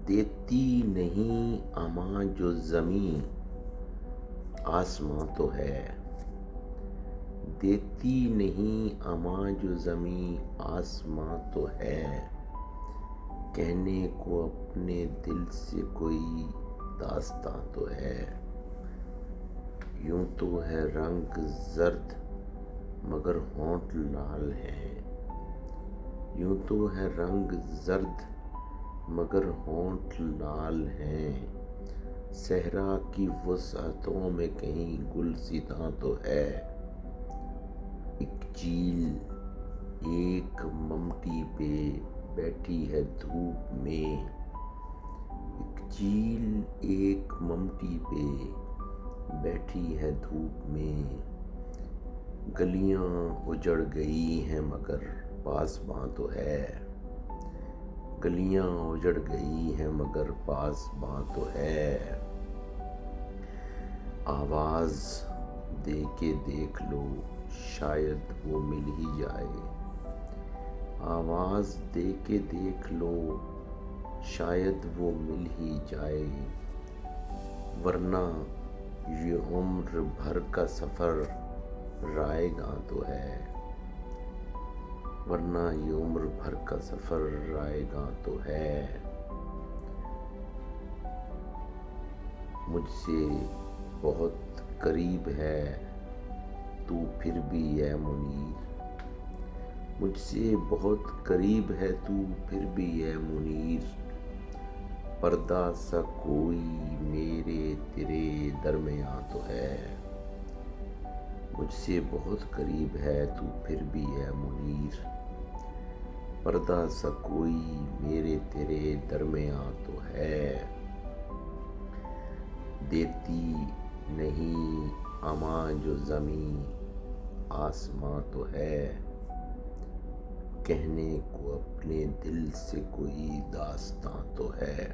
دیتی نہیں اماں جو زمیں آسماں تو ہے، دیتی نہیں اماں جو زمیں آسماں تو ہے، کہنے کو اپنے دل سے کوئی داستاں تو ہے۔ یوں تو ہے رنگ زرد مگر ہونٹ لال ہیں، یوں تو ہے رنگ زرد مگر ہونٹ لال ہیں، صحرا کی وسعتوں میں کہیں گلستاں تو ہے۔ ایک چیل ایک ممٹی پہ بیٹھی ہے دھوپ میں، ایک چیل ایک ممٹی پہ بیٹھی ہے دھوپ میں، گلیاں اجڑ گئی ہیں مگر پاسباں تو ہے، گلیاں اجڑ گئی ہیں مگر پاسباں تو ہے۔ آواز دے کے دیکھ لو شاید وہ مل ہی جائے، آواز دے کے دیکھ لو شاید وہ مل ہی جائے، ورنہ یہ عمر بھر کا سفر رائے گاں تو ہے، ورنہ یہ عمر بھر کا سفر رائے گاں تو ہے۔ مجھ سے بہت قریب ہے تو پھر بھی اے منیر، مجھ سے بہت قریب ہے تو پھر بھی اے منیر، پردہ سا کوئی میرے تیرے درمیاں تو ہے، مجھ سے بہت قریب ہے تو پھر بھی اے منیر، پردہ سا کوئی میرے تیرے درمیاں تو ہے۔ دیتی نہیں اماں جو زمیں آسماں تو ہے، کہنے کو اپنے دل سے کوئی داستاں تو ہے۔